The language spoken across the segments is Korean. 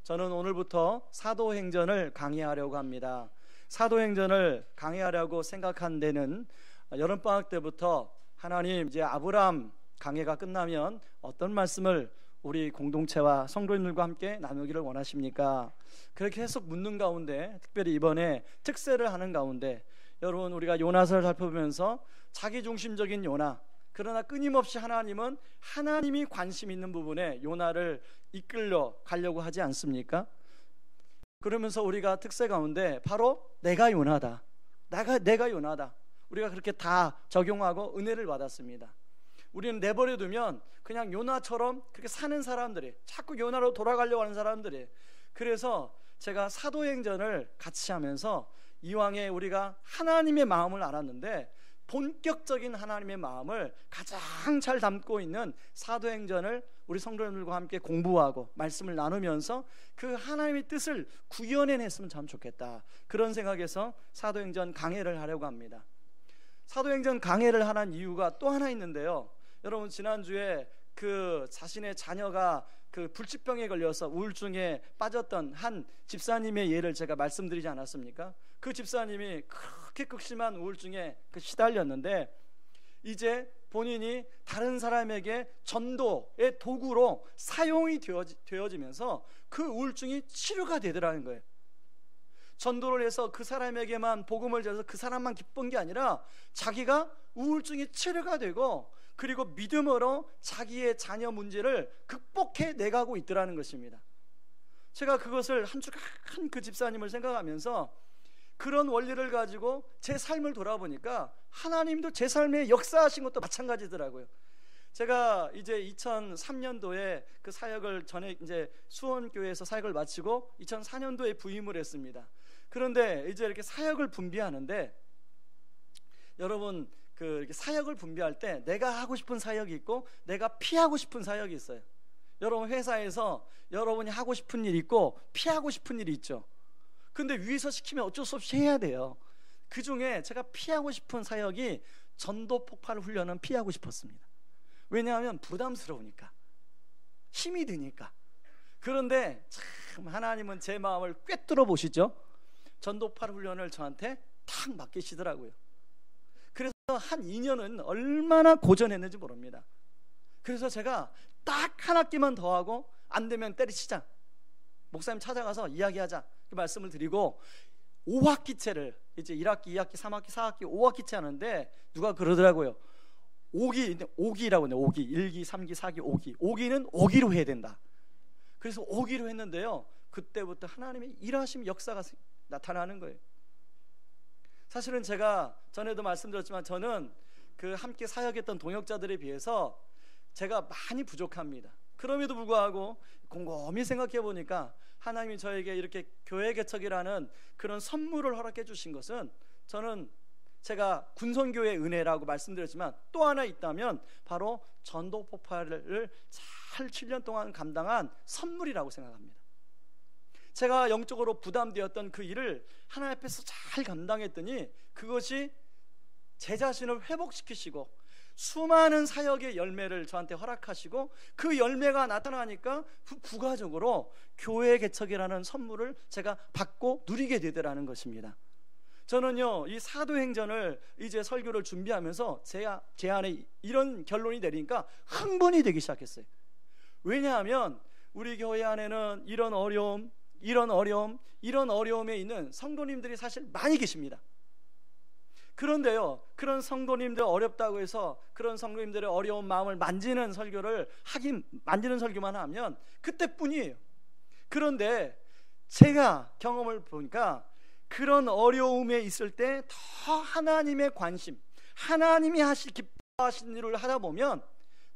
저는 오늘부터 사도행전을 강의하려고 합니다. 사도행전을 강의하려고 생각한 데는 여름방학 때부터 하나님 이제 아브라함 강해가 끝나면 어떤 말씀을 우리 공동체와 성도님들과 함께 나누기를 원하십니까? 그렇게 계속 묻는 가운데 특별히 이번에 특세를 하는 가운데 여러분 우리가 요나서를 살펴보면서 자기중심적인 요나, 그러나 끊임없이 하나님은 하나님이 관심 있는 부분에 요나를 이끌려 가려고 하지 않습니까? 그러면서 우리가 특세 가운데 바로 내가 요나다, 내가 요나다, 우리가 그렇게 다 적용하고 은혜를 받았습니다. 우리는 내버려두면 그냥 요나처럼 그렇게 사는 사람들이, 자꾸 요나로 돌아가려고 하는 사람들이. 그래서 제가 사도행전을 같이 하면서 이왕에 우리가 하나님의 마음을 알았는데 본격적인 하나님의 마음을 가장 잘 담고 있는 사도행전을 우리 성도님들과 함께 공부하고 말씀을 나누면서 그 하나님의 뜻을 구현해냈으면 참 좋겠다, 그런 생각에서 사도행전 강해를 하려고 합니다. 사도행전 강해를 하는 이유가 또 하나 있는데요. 여러분 지난주에 그 자신의 자녀가 그 불치병에 걸려서 우울증에 빠졌던 한 집사님의 예를 제가 말씀드리지 않았습니까? 그 집사님이 그렇게 극심한 우울증에 시달렸는데 이제 본인이 다른 사람에게 전도의 도구로 사용이 되어지면서 그 우울증이 치료가 되더라는 거예요. 전도를 해서 그 사람에게만 복음을 전해서 그 사람만 기쁜 게 아니라 자기가 우울증이 치료가 되고 그리고 믿음으로 자기의 자녀 문제를 극복해 내가고 있더라는 것입니다. 제가 그것을 한 주간 그 집사님을 생각하면서 그런 원리를 가지고 제 삶을 돌아보니까 하나님도 제 삶에 역사하신 것도 마찬가지더라고요. 제가 이제 2003년도에 그 사역을 전에 이제 수원교회에서 사역을 마치고 2004년도에 부임을 했습니다. 그런데 이제 이렇게 사역을 분배하는데 여러분 이렇게 사역을 분배할 때 내가 하고 싶은 사역이 있고 내가 피하고 싶은 사역이 있어요. 여러분 회사에서 여러분이 하고 싶은 일이 있고 피하고 싶은 일이 있죠. 근데 위에서 시키면 어쩔 수 없이 해야 돼요. 그 중에 제가 피하고 싶은 사역이 전도 폭발 훈련은 피하고 싶었습니다. 왜냐하면 부담스러우니까, 힘이 드니까. 그런데 참 하나님은 제 마음을 꿰뚫어 보시죠. 전도 폭발 훈련을 저한테 탁 맡기시더라고요. 그래서 한 2년은 얼마나 고전했는지 모릅니다. 그래서 제가 딱 한 학기만 더 하고 안 되면 때려치자, 목사님 찾아가서 이야기하자, 그 말씀을 드리고 5학기째를 이제 1학기, 2학기, 3학기, 4학기, 5학기째 하는데 누가 그러더라고요. 5기라고 해요. 5기, 1기, 3기, 4기, 5기는 5기로 해야 된다. 그래서 5기로 했는데요, 그때부터 하나님의 일하심 역사가 나타나는 거예요. 사실은 제가 전에도 말씀드렸지만 저는 그 함께 사역했던 동역자들에 비해서 제가 많이 부족합니다. 그럼에도 불구하고 곰곰이 생각해 보니까 하나님이 저에게 이렇게 교회 개척이라는 그런 선물을 허락해 주신 것은, 저는 제가 군선교회 은혜라고 말씀드렸지만 또 하나 있다면 바로 전도 폭발을 잘 7년 동안 감당한 선물이라고 생각합니다. 제가 영적으로 부담되었던 그 일을 하나님 앞에서 잘 감당했더니 그것이 제 자신을 회복시키시고 수많은 사역의 열매를 저한테 허락하시고 그 열매가 나타나니까 부가적으로 교회 개척이라는 선물을 제가 받고 누리게 되더라는 것입니다. 저는요, 이 사도행전을 이제 설교를 준비하면서 제 안에 이런 결론이 내리니까 흥분이 되기 시작했어요. 왜냐하면 우리 교회 안에는 이런 어려움에 있는 성도님들이 사실 많이 계십니다. 그런데요, 그런 성도님들 어렵다고 해서 그런 성도님들의 어려운 마음을 만지는 설교만 하면 그때뿐이에요. 그런데 제가 경험을 보니까 그런 어려움에 있을 때 더 하나님의 관심, 하나님이 기뻐하신 일을 하다 보면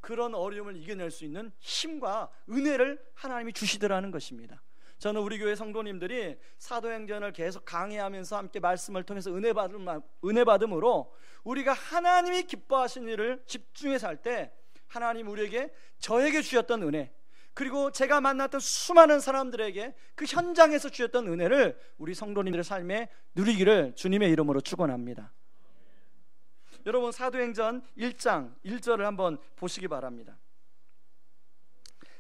그런 어려움을 이겨낼 수 있는 힘과 은혜를 하나님이 주시더라는 것입니다. 저는 우리 교회 성도님들이 사도행전을 계속 강의하면서 함께 말씀을 통해서 은혜 받음으로 우리가 하나님이 기뻐하신 일을 집중해서 할 때 하나님 우리에게, 저에게 주셨던 은혜, 그리고 제가 만났던 수많은 사람들에게 그 현장에서 주셨던 은혜를 우리 성도님들의 삶에 누리기를 주님의 이름으로 축원합니다. 여러분 사도행전 1장 1절을 한번 보시기 바랍니다.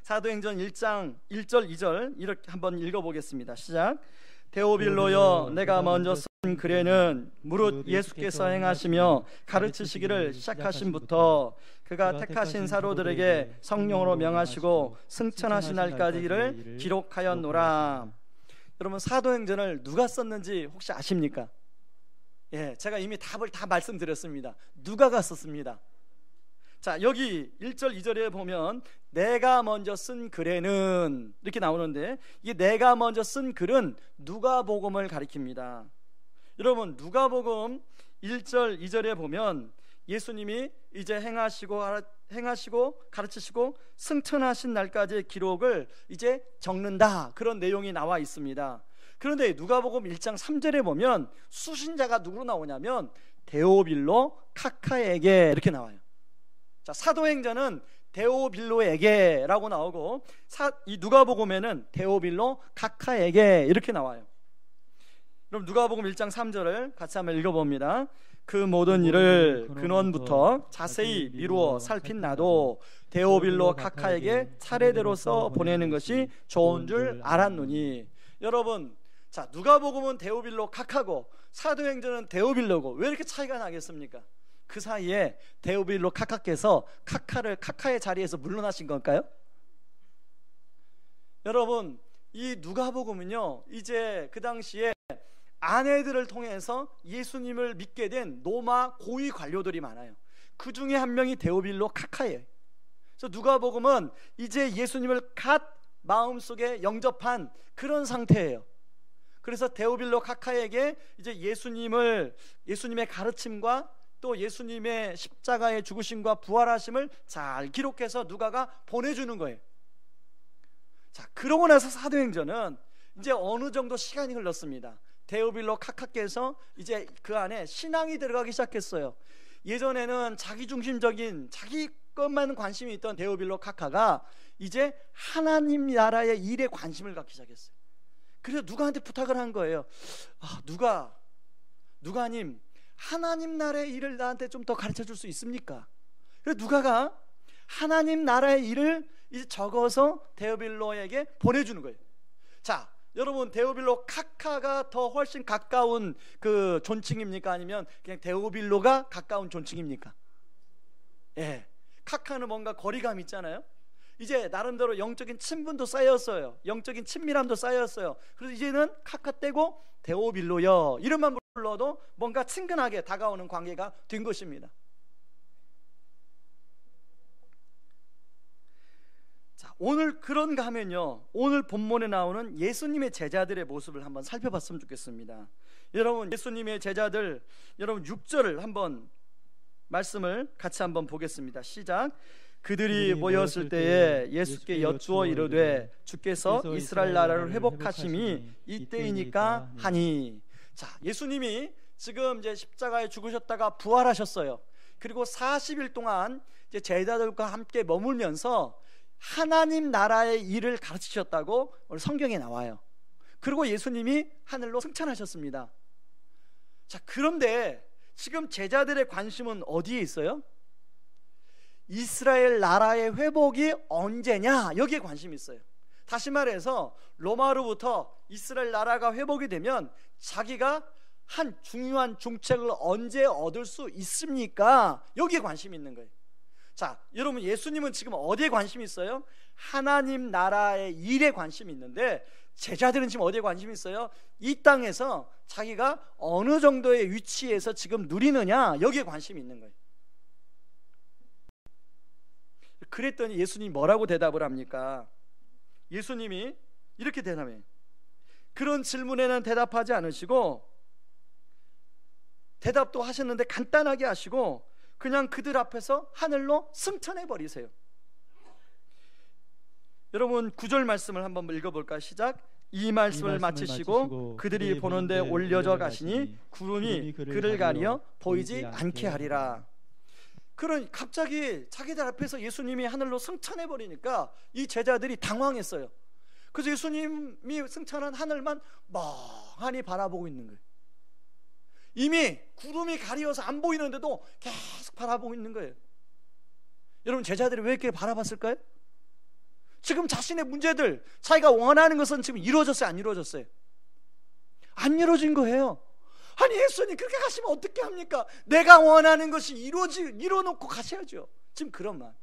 사도행전 1장 1절 2절 이렇게 한번 읽어보겠습니다. 시작. 데오빌로여, 내가 먼저 쓴 글에는 무릇 예수께서 행하시며 가르치시기를 시작하신부터 그가 택하신 사도들에게 성령으로 명하시고 승천하신 날까지를 기록하였노라. 여러분, 사도행전을 누가 썼는지 혹시 아십니까? 예, 제가 이미 답을 다 말씀드렸습니다. 누가가 썼습니다. 자, 여기 1절 2절에 보면 내가 먼저 쓴 글에는 이렇게 나오는데, 이 내가 먼저 쓴 글은 누가복음을 가리킵니다. 여러분, 누가복음 1절 2절에 보면 예수님이 이제 행하시고 가르치시고 승천하신 날까지의 기록을 이제 적는다, 그런 내용이 나와 있습니다. 그런데 누가복음 1장 3절에 보면 수신자가 누구로 나오냐면 데오빌로 카카에게 이렇게 나와요. 자, 사도행전은 데오빌로에게라고 나오고 이 누가복음에는 데오빌로 카카에게 이렇게 나와요. 그럼 누가복음 1장 3절을 같이 한번 읽어봅니다. 그 모든 일을 근원부터 자세히 미루어 살핀 나도 데오빌로 카카에게 차례대로서 보내는 것이 좋은 줄 알았노니. 여러분, 자, 누가복음은 데오빌로 카카고 사도행전은 데오빌로고 왜 이렇게 차이가 나겠습니까? 그 사이에 데오빌로 카카께서 카카의 자리에서 물러나신 걸까요? 여러분, 이 누가복음은요, 이제 그 당시에 아내들을 통해서 예수님을 믿게 된 로마 고위 관료들이 많아요. 그 중에 한 명이 데오빌로 카카예요. 그래서 누가복음은 이제 예수님을 갓 마음속에 영접한 그런 상태예요. 그래서 데오빌로 카카에게 이제 예수님의 가르침과 또 예수님의 십자가의 죽으심과 부활하심을 잘 기록해서 누가가 보내주는 거예요. 자, 그러고 나서 사도행전은 이제 어느 정도 시간이 흘렀습니다. 데오빌로 카카께서 이제 그 안에 신앙이 들어가기 시작했어요. 예전에는 자기중심적인 자기 것만 관심이 있던 데오빌로 카카가 이제 하나님 나라의 일에 관심을 갖기 시작했어요. 그래서 누가한테 부탁을 한 거예요. 누가님, 하나님 나라의 일을 나한테 좀 더 가르쳐 줄 수 있습니까? 그래서 누가가 하나님 나라의 일을 이제 적어서 데오빌로에게 보내주는 거예요. 자, 여러분, 데오빌로 카카가 더 훨씬 가까운 그 존칭입니까? 아니면 그냥 데오빌로가 가까운 존칭입니까? 예, 카카는 뭔가 거리감 있잖아요. 이제 나름대로 영적인 친분도 쌓였어요. 영적인 친밀함도 쌓였어요. 그래서 이제는 카카 떼고 데오빌로여 이름만 불러도 뭔가 친근하게 다가오는 관계가 된 것입니다. 자, 오늘 그런가 하면요, 오늘 본문에 나오는 예수님의 제자들의 모습을 한번 살펴봤으면 좋겠습니다. 여러분, 예수님의 제자들, 여러분 6절을 한번 말씀을 같이 한번 보겠습니다. 시작. 그들이 모였을 때에 예수께 여쭈어 이르되 주께서 이스라엘 나라를 회복하심이 이때이니까 하니. 자, 예수님이 지금 이제 십자가에 죽으셨다가 부활하셨어요. 그리고 40일 동안 이제 제자들과 함께 머물면서 하나님 나라의 일을 가르치셨다고 오늘 성경에 나와요. 그리고 예수님이 하늘로 승천하셨습니다. 자, 그런데 지금 제자들의 관심은 어디에 있어요? 이스라엘 나라의 회복이 언제냐, 여기에 관심이 있어요. 다시 말해서 로마로부터 이스라엘 나라가 회복이 되면 자기가 한 중요한 중책을 언제 얻을 수 있습니까? 여기에 관심이 있는 거예요. 자, 여러분, 예수님은 지금 어디에 관심이 있어요? 하나님 나라의 일에 관심이 있는데 제자들은 지금 어디에 관심이 있어요? 이 땅에서 자기가 어느 정도의 위치에서 지금 누리느냐, 여기에 관심이 있는 거예요. 그랬더니 예수님이 뭐라고 대답을 합니까? 예수님이 이렇게 대답해요. 그런 질문에는 대답하지 않으시고, 대답도 하셨는데 간단하게 하시고 그냥 그들 앞에서 하늘로 승천해 버리세요. 여러분, 9절 말씀을 한번 읽어볼까요? 시작. 이 말씀을 마치시고 그들이 보는데 올려져 가시니 구름이 그를 가리어 보이지 않게 하리라. 그런 갑자기 자기들 앞에서 예수님이 하늘로 승천해 버리니까 이 제자들이 당황했어요. 그래서 예수님이 승천한 하늘만 멍하니 바라보고 있는 거예요. 이미 구름이 가리어서 안 보이는데도 계속 바라보고 있는 거예요. 여러분, 제자들이 왜 이렇게 바라봤을까요? 지금 자신의 문제들, 자기가 원하는 것은 지금 이루어졌어요, 안 이루어졌어요? 안 이루어진 거예요. 아니 예수님 그렇게 가시면 어떻게 합니까? 내가 원하는 것이 이루어놓고 가셔야죠. 지금 그런 말,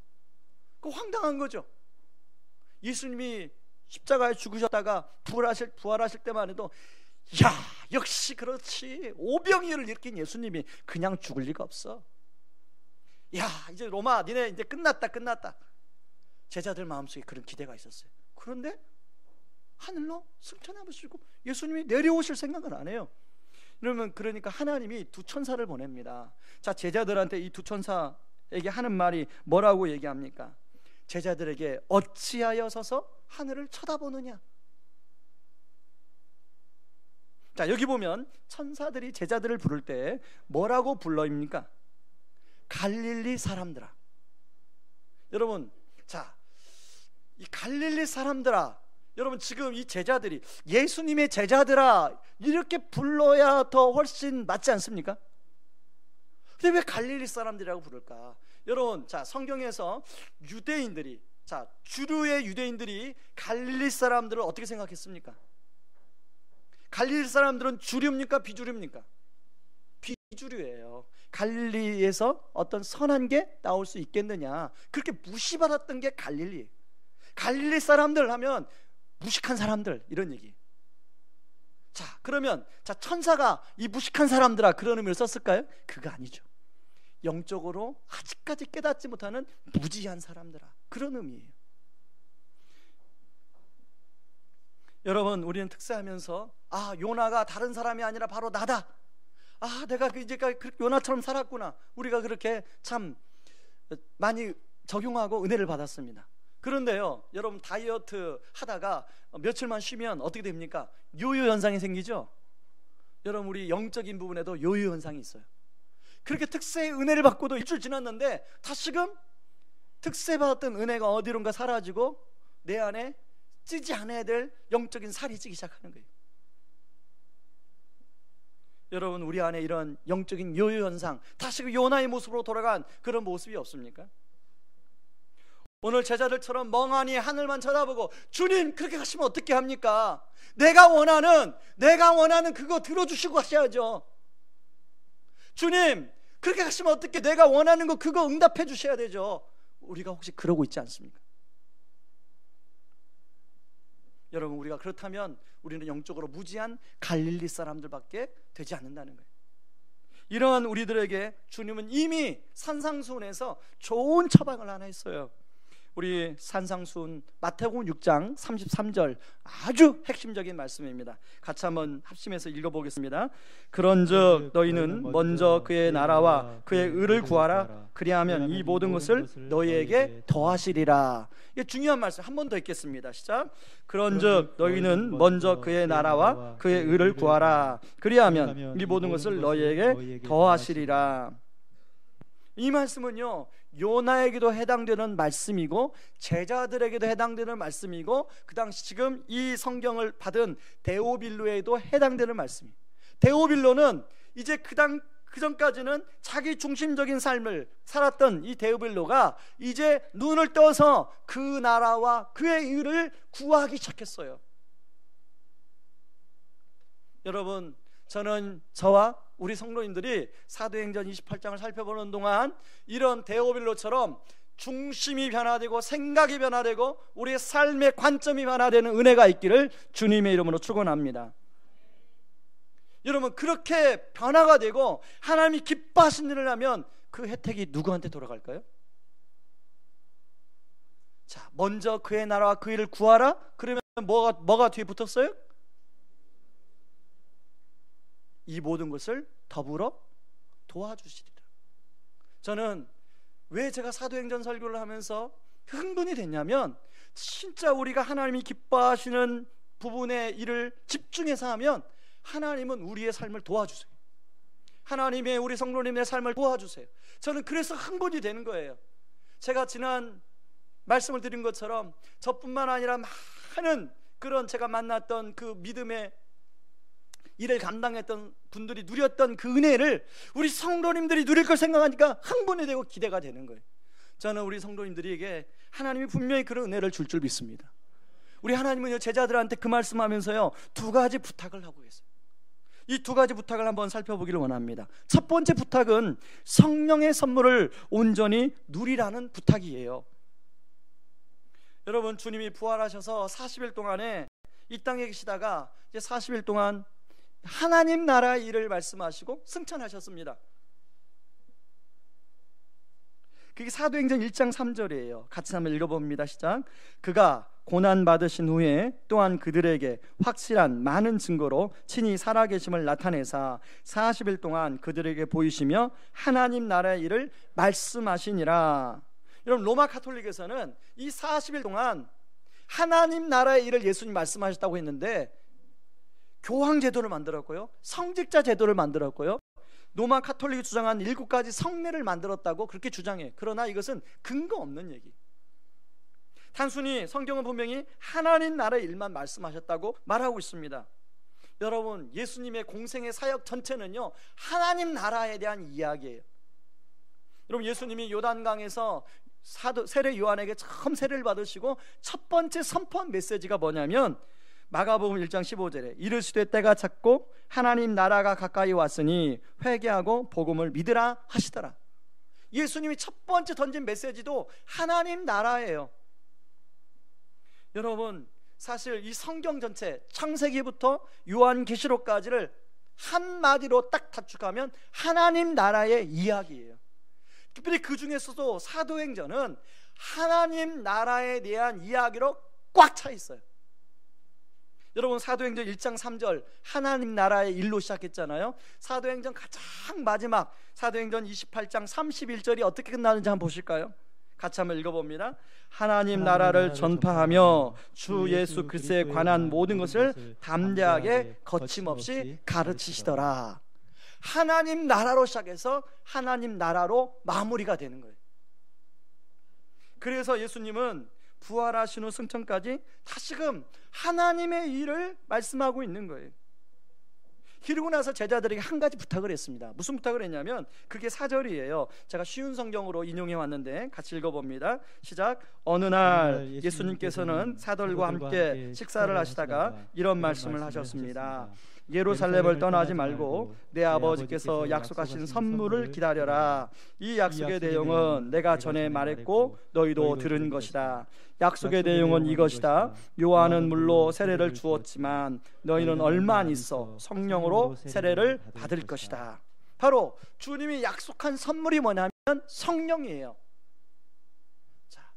그거 황당한 거죠. 예수님이 십자가에 죽으셨다가 부활하실 때만 해도 야 역시 그렇지, 오병이어를 일으킨 예수님이 그냥 죽을 리가 없어. 야 이제 로마 니네 이제 끝났다. 제자들 마음속에 그런 기대가 있었어요. 그런데 하늘로 승천하시고 예수님이 내려오실 생각을 안 해요. 그러니까 하나님이 두 천사를 보냅니다. 자, 제자들한테 이 두 천사에게 하는 말이 뭐라고 얘기합니까? 제자들에게 어찌하여 서서 하늘을 쳐다보느냐. 자, 여기 보면 천사들이 제자들을 부를 때 뭐라고 불러입니까? 갈릴리 사람들아. 여러분, 자, 이 갈릴리 사람들아, 여러분 지금 이 제자들이 예수님의 제자들아 이렇게 불러야 더 훨씬 맞지 않습니까? 근데 왜 갈릴리 사람들이라고 부를까? 여러분, 자, 성경에서 유대인들이, 자, 주류의 유대인들이 갈릴리 사람들을 어떻게 생각했습니까? 갈릴리 사람들은 주류입니까? 비주류입니까? 비주류예요. 갈릴리에서 어떤 선한 게 나올 수 있겠느냐, 그렇게 무시받았던 게 갈릴리. 갈릴리 사람들 하면 무식한 사람들, 이런 얘기. 자, 그러면 자, 천사가 이 무식한 사람들아 그런 의미를 썼을까요? 그거 아니죠. 영적으로 아직까지 깨닫지 못하는 무지한 사람들아, 그런 의미예요. 여러분, 우리는 특세하면서 아, 요나가 다른 사람이 아니라 바로 나다. 아, 내가 이제까지 요나처럼 살았구나. 우리가 그렇게 참 많이 적용하고 은혜를 받았습니다. 그런데요, 여러분 다이어트 하다가 며칠만 쉬면 어떻게 됩니까? 요요 현상이 생기죠. 여러분, 우리 영적인 부분에도 요요 현상이 있어요. 그렇게 특세의 은혜를 받고도 일주일 지났는데 다시금 특세 받았던 은혜가 어디론가 사라지고 내 안에 찌지 않아야 될 영적인 살이 찌기 시작하는 거예요. 여러분, 우리 안에 이런 영적인 요요 현상, 다시 요나의 모습으로 돌아간 그런 모습이 없습니까? 오늘 제자들처럼 멍하니 하늘만 쳐다보고 주님 그렇게 가시면 어떻게 합니까? 내가 원하는 그거 들어주시고 가셔야죠. 주님 그렇게 가시면 어떻게, 내가 원하는 거 그거 응답해 주셔야 되죠. 우리가 혹시 그러고 있지 않습니까? 여러분, 우리가 그렇다면 우리는 영적으로 무지한 갈릴리 사람들밖에 되지 않는다는 거예요. 이러한 우리들에게 주님은 이미 산상수훈에서 좋은 처방을 하나 했어요. 우리 산상수훈 마태복음 6장 33절, 아주 핵심적인 말씀입니다. 같이 한번 합심해서 읽어보겠습니다. 그런즉 너희는 먼저 그의 나라와 그의 의를 구하라. 그리하면 이 모든 것을 너희에게 더하시리라. 이게 중요한 말씀. 한 번 더 읽겠습니다. 시작. 그런즉 너희는 먼저 그의 나라와 그의 의를 구하라. 그리하면 이 모든 것을 너희에게 더하시리라. 이 말씀은요, 요나에게도 해당되는 말씀이고 제자들에게도 해당되는 말씀이고 그 당시 지금 이 성경을 받은 데오빌로에도 해당되는 말씀이에요. 데오빌로는 이제 그 전까지는 자기 중심적인 삶을 살았던 이 데오빌로가 이제 눈을 떠서 그 나라와 그의 의를 구하기 시작했어요. 여러분, 저는 저와 우리 성도님들이 사도행전 28장을 살펴보는 동안 이런 데오빌로처럼 중심이 변화되고 생각이 변화되고 우리의 삶의 관점이 변화되는 은혜가 있기를 주님의 이름으로 축원합니다. 여러분, 그렇게 변화가 되고 하나님이 기뻐하신 일을 하면 그 혜택이 누구한테 돌아갈까요? 자, 먼저 그의 나라와 그 일을 구하라. 그러면 뭐가 뒤에 붙었어요? 이 모든 것을 더불어 도와주시리라. 저는 왜 제가 사도행전 설교를 하면서 흥분이 됐냐면, 진짜 우리가 하나님이 기뻐하시는 부분의 일을 집중해서 하면 하나님은 우리의 삶을 도와주세요. 하나님의 우리 성도님의 삶을 도와주세요. 저는 그래서 흥분이 되는 거예요. 제가 지난 말씀을 드린 것처럼 저뿐만 아니라 많은 그런 제가 만났던 그 믿음의 일을 감당했던 분들이 누렸던 그 은혜를 우리 성도님들이 누릴 걸 생각하니까 흥분이 되고 기대가 되는 거예요. 저는 우리 성도님들에게 하나님이 분명히 그런 은혜를 줄 믿습니다. 우리 하나님은 제자들한테 그 말씀하면서요, 두 가지 부탁을 하고 계세요. 이 두 가지 부탁을 한번 살펴보기를 원합니다. 첫 번째 부탁은 성령의 선물을 온전히 누리라는 부탁이에요. 여러분, 주님이 부활하셔서 40일 동안에 이 땅에 계시다가 이제 40일 동안 하나님 나라의 일을 말씀하시고 승천하셨습니다. 그게 사도행전 1장 3절이에요. 같이 한번 읽어봅니다. 시작. 그가 고난 받으신 후에 또한 그들에게 확실한 많은 증거로 친히 살아계심을 나타내사 40일 동안 그들에게 보이시며 하나님 나라의 일을 말씀하시니라. 여러분, 로마 가톨릭에서는 이 40일 동안 하나님 나라의 일을 예수님 말씀하셨다고 했는데, 교황 제도를 만들었고요, 성직자 제도를 만들었고요, 로마 가톨릭이 주장한 7가지 성례를 만들었다고 그렇게 주장해. 그러나 이것은 근거 없는 얘기. 단순히 성경은 분명히 하나님 나라의 일만 말씀하셨다고 말하고 있습니다. 여러분, 예수님의 공생의 사역 전체는요, 하나님 나라에 대한 이야기예요. 여러분, 예수님이 요단강에서 세례 요한에게 처음 세례를 받으시고 첫 번째 선포한 메시지가 뭐냐면, 마가복음 1장 15절에 이르시되 때가 찼고 하나님 나라가 가까이 왔으니 회개하고 복음을 믿으라 하시더라. 예수님이 첫 번째 던진 메시지도 하나님 나라예요. 여러분, 사실 이 성경 전체 창세기부터 요한계시록까지를 한마디로 딱 단축하면 하나님 나라의 이야기예요. 특별히 그 중에서도 사도행전은 하나님 나라에 대한 이야기로 꽉 차 있어요. 여러분, 사도행전 1장 3절 하나님 나라의 일로 시작했잖아요. 사도행전 가장 마지막 사도행전 28장 31절이 어떻게 끝나는지 한번 보실까요? 같이 한번 읽어봅니다. 하나님 나라를 전파하며 주 예수 그리스도에 관한 모든 것을 담대하게 거침없이 가르치시더라. 하나님 나라로 시작해서 하나님 나라로 마무리가 되는 거예요. 그래서 예수님은 부활하신 후 승천까지 다시금 하나님의 일을 말씀하고 있는 거예요. 그리고 나서 제자들에게 한 가지 부탁을 했습니다. 무슨 부탁을 했냐면, 그게 4절이에요. 제가 쉬운 성경으로 인용해 왔는데 같이 읽어봅니다. 시작. 어느 날 예수님께서는 사도들과 함께 식사를 하시다가 이런 말씀을 하셨습니다. 예루살렘을 떠나지 말고 내 아버지께서 약속하신 선물을 기다려라. 이 약속의 내용은 내가 전에 말했고 너희도 들은 것이다. 약속의 내용은 이것이다. 요한은 물로 세례를 주었지만 너희는 얼마 안 있어 성령으로 세례를 받을 것이다. 바로 주님이 약속한 선물이 뭐냐면 성령이에요. 자,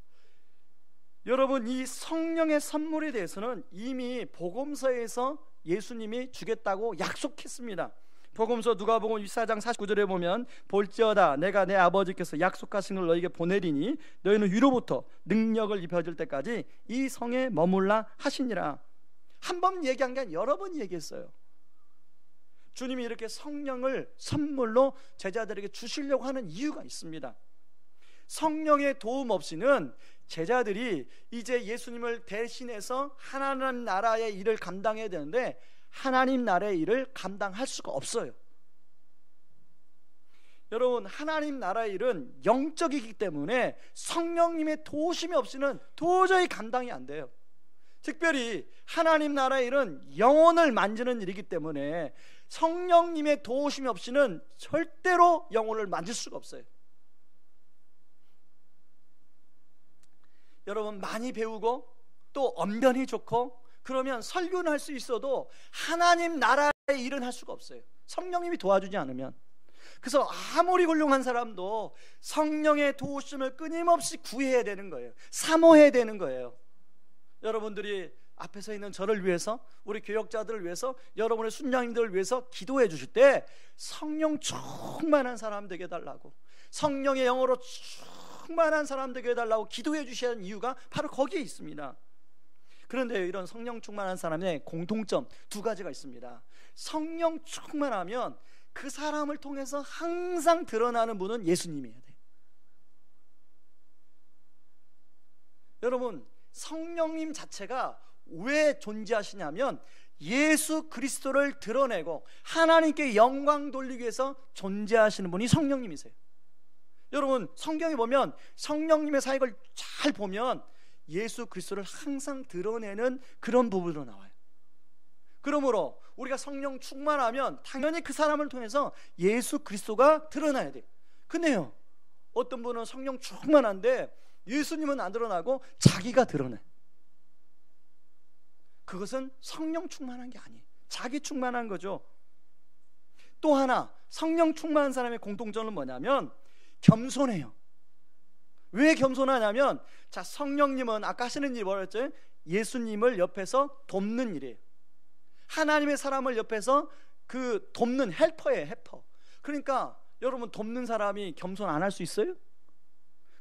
여러분, 이 성령의 선물에 대해서는 이미 복음서에서 예수님이 주겠다고 약속했습니다. 복음서 누가복음 24장 49절에 보면, 볼지어다 내가 내 아버지께서 약속하신 걸 너에게 보내리니 너희는 위로부터 능력을 입혀질 때까지 이 성에 머물라 하시니라. 한 번 얘기한 게 아니라 여러 번 얘기했어요. 주님이 이렇게 성령을 선물로 제자들에게 주시려고 하는 이유가 있습니다. 성령의 도움 없이는 제자들이 이제 예수님을 대신해서 하나님 나라의 일을 감당해야 되는데 하나님 나라의 일을 감당할 수가 없어요. 여러분, 하나님 나라의 일은 영적이기 때문에 성령님의 도우심이 없이는 도저히 감당이 안 돼요. 특별히 하나님 나라의 일은 영혼을 만지는 일이기 때문에 성령님의 도우심이 없이는 절대로 영혼을 만질 수가 없어요. 여러분, 많이 배우고 또 언변이 좋고 그러면 설교는 할 수 있어도 하나님 나라의 일은 할 수가 없어요. 성령님이 도와주지 않으면. 그래서 아무리 훌륭한 사람도 성령의 도우심을 끊임없이 구해야 되는 거예요. 사모해야 되는 거예요. 여러분들이 앞에 서 있는 저를 위해서, 우리 교역자들을 위해서, 여러분의 순장님들을 위해서 기도해 주실 때 성령 충만한 사람 되게 해달라고, 성령의 영으로 충만한 사람 되게 해달라고 기도해 주셔야 하는 이유가 바로 거기에 있습니다. 그런데 이런 성령 충만한 사람의 공통점 2가지가 있습니다. 성령 충만하면 그 사람을 통해서 항상 드러나는 분은 예수님이어야 돼요. 여러분, 성령님 자체가 왜 존재하시냐면 예수 그리스도를 드러내고 하나님께 영광 돌리기 위해서 존재하시는 분이 성령님이세요. 여러분 성경에 보면 성령님의 사역을 잘 보면 예수 그리스도를 항상 드러내는 그런 부분으로 나와요. 그러므로 우리가 성령 충만하면 당연히 그 사람을 통해서 예수 그리스도가 드러나야 돼요. 근데요, 어떤 분은 성령 충만한데 예수님은 안 드러나고 자기가 드러나요. 그것은 성령 충만한 게 아니에요. 자기 충만한 거죠. 또 하나, 성령 충만한 사람의 공통점은 뭐냐면 겸손해요. 왜 겸손하냐면, 자, 성령님은 아까 하시는 일이 뭐였죠? 예수님을 옆에서 돕는 일이에요. 하나님의 사람을 옆에서 그 돕는 헬퍼예요. 헬퍼. 그러니까 여러분, 돕는 사람이 겸손 안 할 수 있어요?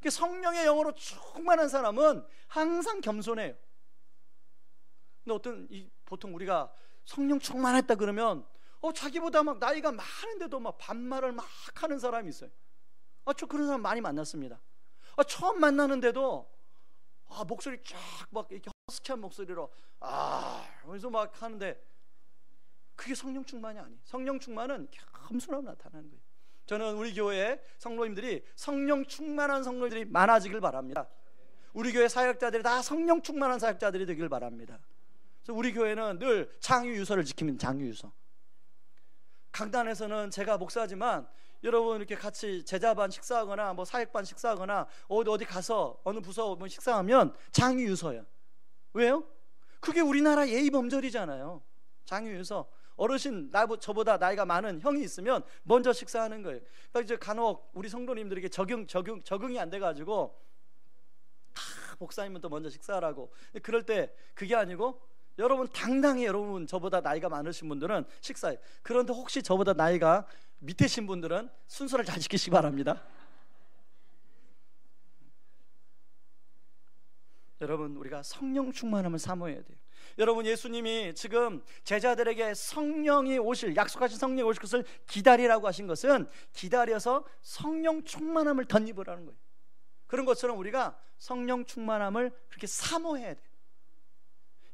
성령의 영으로 충만한 사람은 항상 겸손해요. 근데 보통 우리가 성령 충만했다 그러면 자기보다 막 나이가 많은데도 막 반말을 막 하는 사람이 있어요. 저 그런 사람 많이 만났습니다. 처음 만나는데도 목소리 쫙 막 이렇게 허스키한 목소리로 그래서 막 하는데, 그게 성령 충만이 아니에요. 성령 충만은 겸손하게 나타나는 거예요. 저는 우리 교회 성도님들이 성령 충만한 성도들이 많아지길 바랍니다. 우리 교회 사역자들이 다 성령 충만한 사역자들이 되길 바랍니다. 그래서 우리 교회는 늘 장유유서를 지킵니다. 장유유서. 강단에서는 제가 목사지만 여러분 이렇게 같이 제자반 식사하거나 뭐 사역반 식사하거나 어디 가서 어느 부서 뭐 식사하면 장유유서예요. 왜요? 그게 우리나라 예의 범절이잖아요. 장유유서. 어르신, 저보다 나이가 많은 형이 있으면 먼저 식사하는 거예요. 그러니까 이제 간혹 우리 성도님들에게 적응이 안 돼가지고 목사님은 또 먼저 식사하라고. 그럴 때 그게 아니고, 여러분 당당히 여러분 저보다 나이가 많으신 분들은 식사해요. 그런데 혹시 저보다 나이가 밑이신 분들은 순서를 잘 지키시기 바랍니다. 여러분, 우리가 성령 충만함을 사모해야 돼요. 여러분, 예수님이 지금 제자들에게 성령이 오실, 약속하신 성령이 오실 것을 기다리라고 하신 것은 기다려서 성령 충만함을 덧입으라는 거예요. 그런 것처럼 우리가 성령 충만함을 그렇게 사모해야 돼요.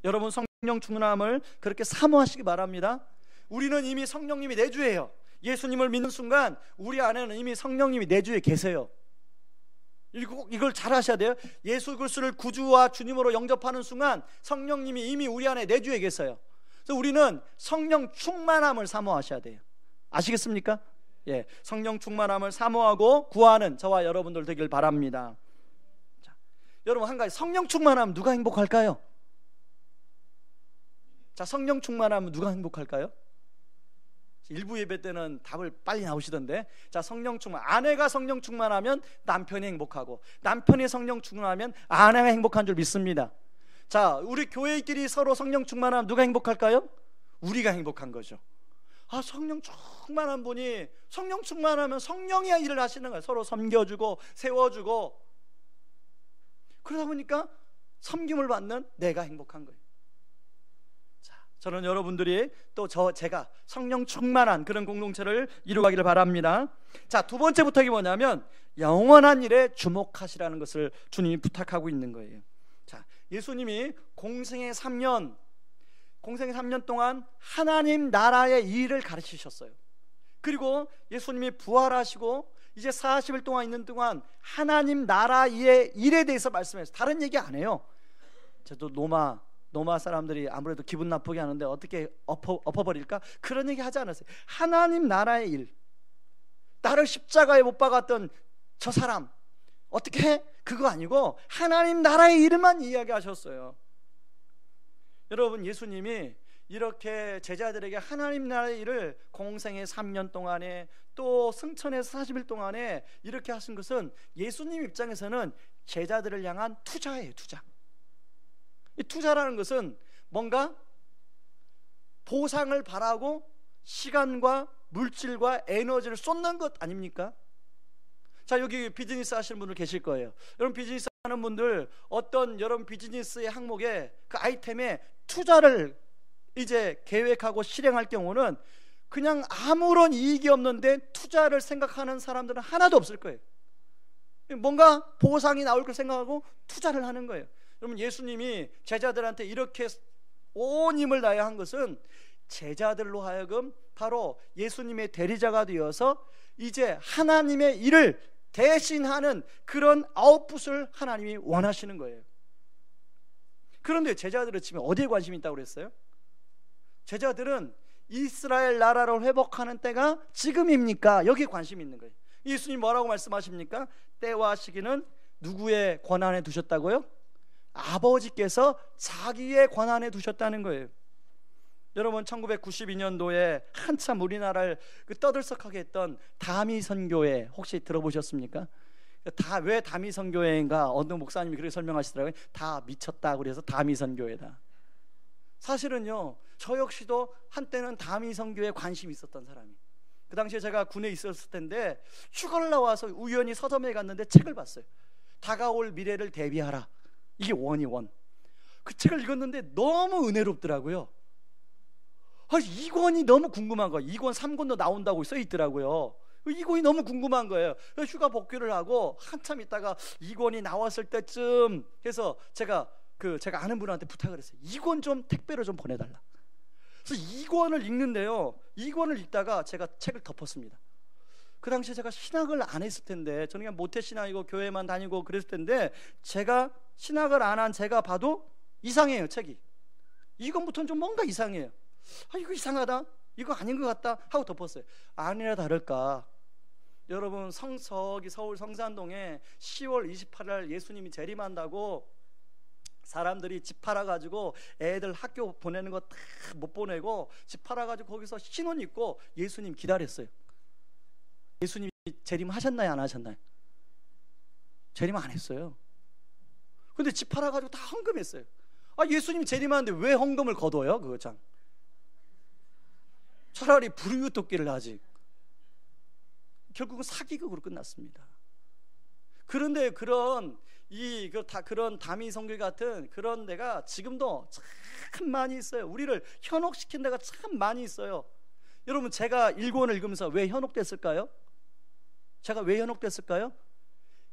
여러분, 성령 충만함을 그렇게 사모하시기 바랍니다. 우리는 이미 성령님이 내주예요. 예수님을 믿는 순간 우리 안에는 이미 성령님이 내주에 계세요. 이걸 잘 하셔야 돼요. 예수 그리스도를 구주와 주님으로 영접하는 순간 성령님이 이미 우리 안에 내주에 계세요. 그래서 우리는 성령 충만함을 사모하셔야 돼요. 아시겠습니까? 예, 성령 충만함을 사모하고 구하는 저와 여러분들 되길 바랍니다. 자, 여러분, 한 가지, 성령 충만하면 누가 행복할까요? 자, 성령 충만하면 누가 행복할까요? 일부 예배 때는 답을 빨리 나오시던데, 자, 성령 충만, 아내가 성령 충만하면 남편이 행복하고, 남편이 성령 충만하면 아내가 행복한 줄 믿습니다. 자, 우리 교회끼리 서로 성령 충만하면 누가 행복할까요? 우리가 행복한 거죠. 성령 충만한 분이, 성령 충만하면 성령이 일을 하시는 거예요. 서로 섬겨주고 세워주고, 그러다 보니까 섬김을 받는 내가 행복한 거예요. 저는 여러분들이 또 제가 성령 충만한 그런 공동체를 이루가기를 바랍니다. 자, 두 번째 부탁이 뭐냐면 영원한 일에 주목하시라는 것을 주님이 부탁하고 있는 거예요. 자, 예수님이 공생의 3년 동안 하나님 나라의 일을 가르치셨어요. 그리고 예수님이 부활하시고 이제 40일 동안 있는 동안 하나님 나라의 일에 대해서 말씀했어요. 다른 얘기 안 해요. 저도 노마 사람들이 아무래도 기분 나쁘게 하는데 어떻게 엎어버릴까? 그런 얘기 하지 않았어요. 하나님 나라의 일, 나를 십자가에 못 박았던 저 사람 어떻게 해? 그거 아니고 하나님 나라의 일만 이야기하셨어요. 여러분, 예수님이 이렇게 제자들에게 하나님 나라의 일을 공생의 3년 동안에 또 승천의 40일 동안에 이렇게 하신 것은 예수님 입장에서는 제자들을 향한 투자예요. 투자. 이 투자라는 것은 뭔가 보상을 바라고 시간과 물질과 에너지를 쏟는 것 아닙니까? 자, 여기 비즈니스 하시는 분들 계실 거예요. 여러분, 비즈니스 하는 분들 어떤 여러분 비즈니스의 항목에 그 아이템에 투자를 이제 계획하고 실행할 경우는 그냥 아무런 이익이 없는데 투자를 생각하는 사람들은 하나도 없을 거예요. 뭔가 보상이 나올 걸 생각하고 투자를 하는 거예요. 여러분, 예수님이 제자들한테 이렇게 온 힘을 다해야 한 것은 제자들로 하여금 바로 예수님의 대리자가 되어서 이제 하나님의 일을 대신하는 그런 아웃풋을 하나님이 원하시는 거예요. 그런데 제자들을 치면 어디에 관심이 있다고 그랬어요? 제자들은 이스라엘 나라를 회복하는 때가 지금입니까? 여기에 관심이 있는 거예요. 예수님 뭐라고 말씀하십니까? 때와 시기는 누구의 권한에 두셨다고요? 아버지께서 자기의 권한에 두셨다는 거예요. 여러분, 1992년도에 한참 우리나라를 떠들썩하게 했던 다미 선교회 혹시 들어보셨습니까? 왜 다미 선교회인가 어느 목사님이 그렇게 설명하시더라고요. 다 미쳤다 그래서 다미 선교회다. 사실은요, 저 역시도 한때는 다미 선교에 관심이 있었던 사람이. 그 당시에 제가 군에 있었을 텐데 휴가를 나와서 우연히 서점에 갔는데 책을 봤어요. 다가올 미래를 대비하라. 이게 원이. 그 책을 읽었는데 너무 은혜롭더라고요. 이 권이 너무 궁금한 거예요. 2권, 3권도 나온다고 써 있더라고요. 이 권이 너무 궁금한 거예요. 휴가 복귀를 하고 한참 있다가 2권이 나왔을 때쯤 해서 제가 아는 분한테 부탁을 했어요. 2권 좀 택배로 좀 보내달라. 그래서 2권을 읽는데요, 2권을 읽다가 제가 책을 덮었습니다. 그 당시에 제가 신학을 안 했을 텐데, 저는 그냥 모태신앙이고 교회만 다니고 그랬을 텐데, 제가 신학을 안 한 제가 봐도 이상해요. 책이 2권부터는 좀 뭔가 이상해요. 이거 이상하다, 이거 아닌 것 같다 하고 덮었어요. 아니나 다를까, 여러분, 서울 성산동에 10월 28일 예수님이 재림한다고 사람들이 집 팔아가지고 애들 학교 보내는 거 다 못 보내고 집 팔아가지고 거기서 신혼 입고 예수님 기다렸어요. 예수님이 재림하셨나요, 안 하셨나요? 재림 안 했어요. 근데 집 팔아가지고 다 헌금했어요. 예수님이 재림하는데 왜 헌금을 거둬요? 그거 참. 차라리 불우유 돕기를 하지. 결국은 사기극으로 끝났습니다. 그런데 그런 다미 선교 같은 그런 데가 지금도 참 많이 있어요. 우리를 현혹시킨 데가 참 많이 있어요. 여러분, 제가 1권을 읽으면서 왜 현혹됐을까요? 제가 왜 현혹됐을까요?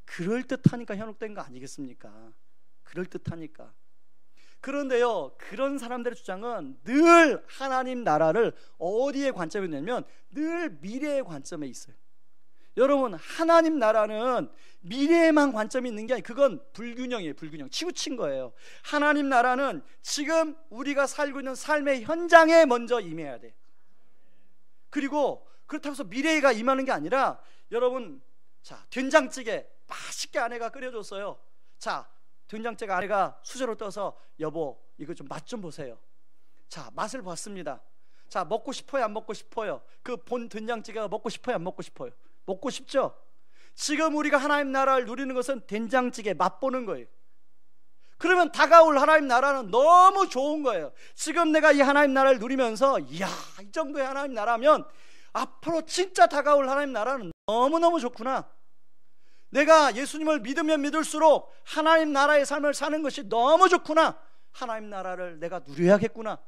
그럴듯하니까 현혹된 거 아니겠습니까? 그럴듯하니까. 그런데요, 그런 사람들의 주장은 늘 하나님 나라를 어디에 관점에 두냐면 늘 미래의 관점에 있어요. 여러분, 하나님 나라는 미래에만 관점이 있는 게 아니에요. 그건 불균형이에요. 불균형, 치우친 거예요. 하나님 나라는 지금 우리가 살고 있는 삶의 현장에 먼저 임해야 돼. 그리고 그렇다고 해서 미래가 임하는 게 아니라, 여러분, 된장찌개 맛있게 아내가 끓여줬어요. 된장찌개 아내가 수저로 떠서, 여보 이거 좀 맛 좀 보세요. 맛을 봤습니다. 먹고 싶어요, 안 먹고 싶어요? 그 본 된장찌개가 먹고 싶어요, 안 먹고 싶어요? 먹고 싶죠? 지금 우리가 하나님 나라를 누리는 것은 된장찌개 맛보는 거예요. 그러면 다가올 하나님 나라는 너무 좋은 거예요. 지금 내가 이 하나님 나라를 누리면서, 이야, 이 정도의 하나님 나라면 앞으로 진짜 다가올 하나님 나라는 너무너무 좋구나. 내가 예수님을 믿으면 믿을수록 하나님 나라의 삶을 사는 것이 너무 좋구나. 하나님 나라를 내가 누려야겠구나.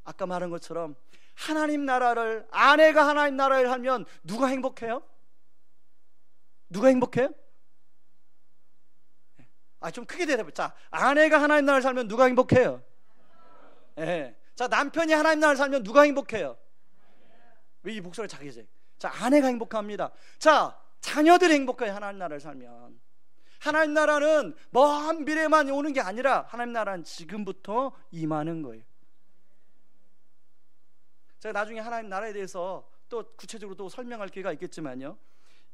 아까 말한 것처럼 하나님 나라를, 아내가 하나님 나라를 하면 누가 행복해요? 누가 행복해요? 좀 크게 대답해. 아내가 하나님 나라를 살면 누가 행복해요? 남편이 하나님 나라를 살면 누가 행복해요? 왜 이 목소리가 작아져요? 아내가 행복합니다. 자녀들이 행복해요. 하나님 나라를 살면. 하나님 나라는 먼 미래만 오는 게 아니라 하나님 나라는 지금부터 임하는 거예요. 제가 나중에 하나님 나라에 대해서 또 구체적으로 또 설명할 기회가 있겠지만요,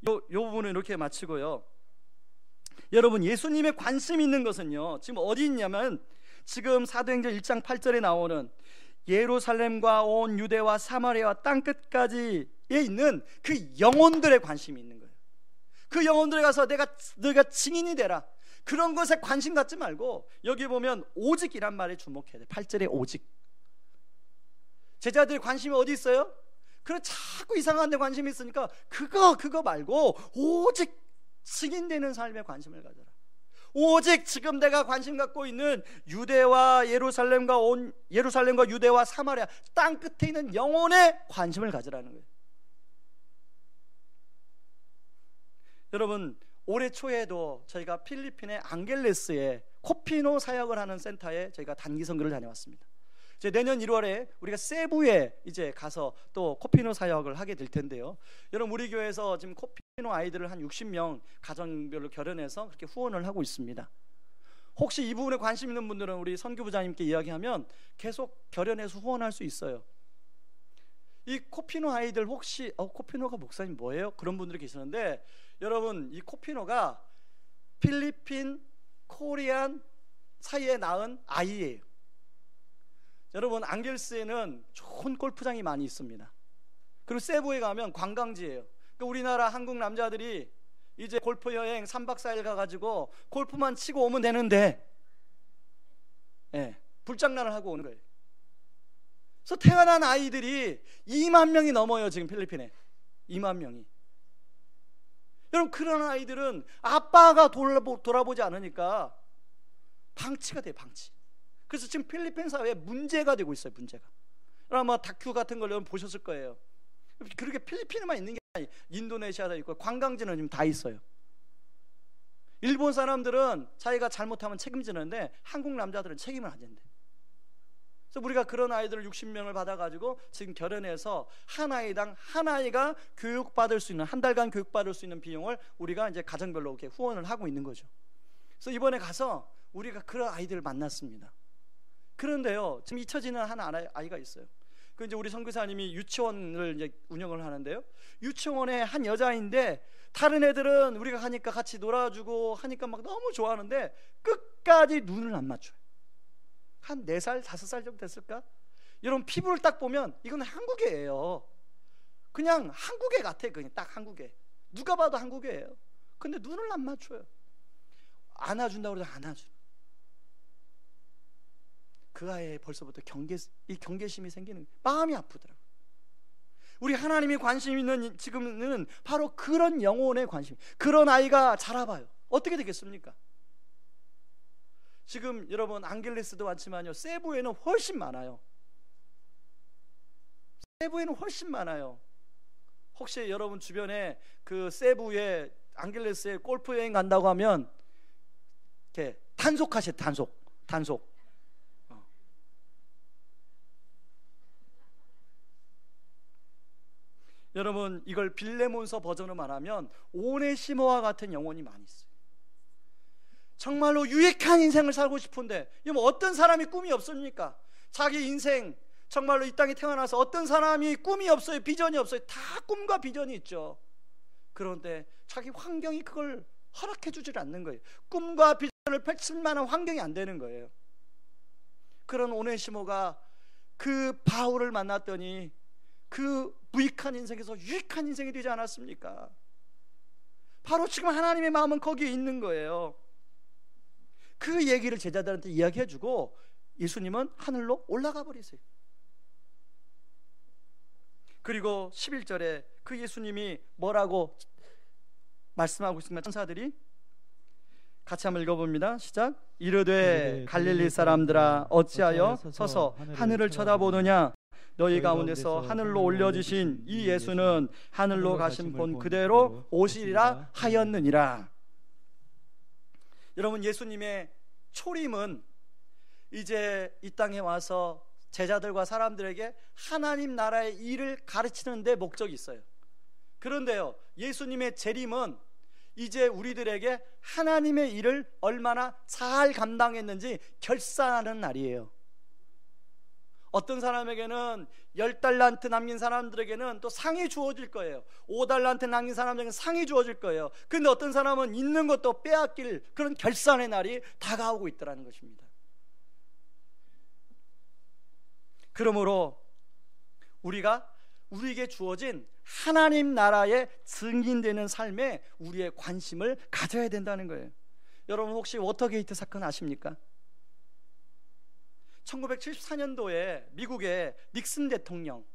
요 부분은 이렇게 마치고요. 여러분, 예수님의 관심 있는 것은요, 지금 어디 있냐면, 지금 사도행전 1장 8절에 나오는 예루살렘과 온 유대와 사마리아와 땅끝까지에 있는 그 영혼들의 관심이 있는 거예요. 그 영혼들에 가서 너가 증인이 되라. 그런 것에 관심 갖지 말고, 여기 보면 오직이란 말에 주목해야 돼. 8절에 오직. 제자들의 관심이 어디 있어요? 그래, 자꾸 이상한 데 관심이 있으니까 그거 말고 오직 증인되는 삶에 관심을 가져라. 오직 지금 내가 관심 갖고 있는 예루살렘과 유대와 사마리아 땅 끝에 있는 영혼에 관심을 가지라는 거예요. 여러분, 올해 초에도 저희가 필리핀의 앙겔레스에 코피노 사역을 하는 센터에 저희가 단기 선교를 다녀왔습니다. 이제 내년 1월에 우리가 세부에 이제 가서 또 코피노 사역을 하게 될 텐데요. 여러분, 우리 교회에서 지금 코피노 아이들을 한 60명 가정별로 결연해서 그렇게 후원을 하고 있습니다. 혹시 이 부분에 관심 있는 분들은 우리 선교부장님께 이야기하면 계속 결연해서 후원할 수 있어요. 이 코피노 아이들 혹시 코피노가 목사님 뭐예요? 그런 분들이 계시는데, 여러분, 이 코피노가 필리핀, 코리안 사이에 낳은 아이예요. 여러분, 앙겔스에는 좋은 골프장이 많이 있습니다. 그리고 세부에 가면 관광지예요. 그러니까 우리나라 한국 남자들이 이제 골프 여행 3박 4일 가가지고 골프만 치고 오면 되는데, 불장난을 하고 오는 거예요. 그래서 태어난 아이들이 2만 명이 넘어요. 지금 필리핀에 2만 명이. 여러분, 그런 아이들은 아빠가 돌아보지 않으니까 방치가 돼요. 방치. 그래서 지금 필리핀 사회에 문제가 되고 있어요. 문제가. 아마 다큐 같은 걸 여러분 보셨을 거예요. 그렇게 필리핀에만 있는 게 아니에요. 인도네시아도 있고 관광지는 지금 다 있어요. 일본 사람들은 자기가 잘못하면 책임지는데 한국 남자들은 책임을 안 진대. 그래서 우리가 그런 아이들을 60명을 받아가지고 지금 결연해서 한 아이당 한 아이가 교육받을 수 있는, 한 달간 교육받을 수 있는 비용을 우리가 이제 가정별로 이렇게 후원을 하고 있는 거죠. 그래서 이번에 가서 우리가 그런 아이들을 만났습니다. 그런데요, 지금 잊혀지는 한 아이가 있어요. 그 이제 우리 선교사님이 유치원을 이제 운영을 하는데요. 유치원의 한 여자인데 다른 애들은 우리가 가니까 같이 놀아주고 하니까 막 너무 좋아하는데 끝까지 눈을 안 맞춰요. 한 4살, 5살 정도 됐을까? 여러분, 피부를 딱 보면 이건 한국애예요. 그냥 한국애 같아. 그냥 딱 한국애. 누가 봐도 한국애예요. 근데 눈을 안 맞춰요. 안아준다고 해도 안아줘. 그 아이에 벌써부터 경계심이 생기는, 마음이 아프더라고요. 우리 하나님이 관심 있는 지금은 바로 그런 영혼의 관심. 그런 아이가 자라봐요. 어떻게 되겠습니까? 지금 여러분, 앙겔레스도 많지만요, 세부에는 훨씬 많아요. 세부에는 훨씬 많아요. 혹시 여러분 주변에 그 세부에 앙겔레스에 골프 여행 간다고 하면 이렇게 단속하세요. 단속. 여러분, 이걸 빌레몬서 버전으로 말하면 오네시모와 같은 영혼이 많이 있어요. 정말로 유익한 인생을 살고 싶은데, 어떤 사람이 꿈이 없습니까? 자기 인생 정말로 이 땅에 태어나서 어떤 사람이 꿈이 없어요? 비전이 없어요? 다 꿈과 비전이 있죠. 그런데 자기 환경이 그걸 허락해 주질 않는 거예요. 꿈과 비전을 펼칠 만한 환경이 안 되는 거예요. 그런 오네시모가 그 바울을 만났더니 그 무익한 인생에서 유익한 인생이 되지 않았습니까? 바로 지금 하나님의 마음은 거기에 있는 거예요. 그 얘기를 제자들한테 이야기해주고 예수님은 하늘로 올라가 버리세요. 그리고 11절에 그 예수님이 뭐라고 말씀하고 있습니까? 천사들이 같이 한번 읽어봅니다. 시작. 이르되 갈릴리 사람들아 어찌하여 서서 하늘을 쳐다보느냐? 너희 가운데서 하늘로 올려주신 이 예수는 하늘로 가신 본 그대로 오시리라 하였느니라. 여러분, 예수님의 초림은 이제 이 땅에 와서 제자들과 사람들에게 하나님 나라의 일을 가르치는 데 목적이 있어요. 그런데요, 예수님의 재림은 이제 우리들에게 하나님의 일을 얼마나 잘 감당했는지 결산하는 날이에요. 어떤 사람에게는 10달란트 남긴 사람들에게는 또 상이 주어질 거예요. 5달란트 남긴 사람에게는 상이 주어질 거예요. 근데 어떤 사람은 있는 것도 빼앗길 그런 결산의 날이 다가오고 있다는 것입니다. 그러므로 우리에게 주어진 하나님 나라의 증인되는 삶에 우리의 관심을 가져야 된다는 거예요. 여러분, 혹시 워터게이트 사건 아십니까? 1974년도에 미국의 닉슨 대통령,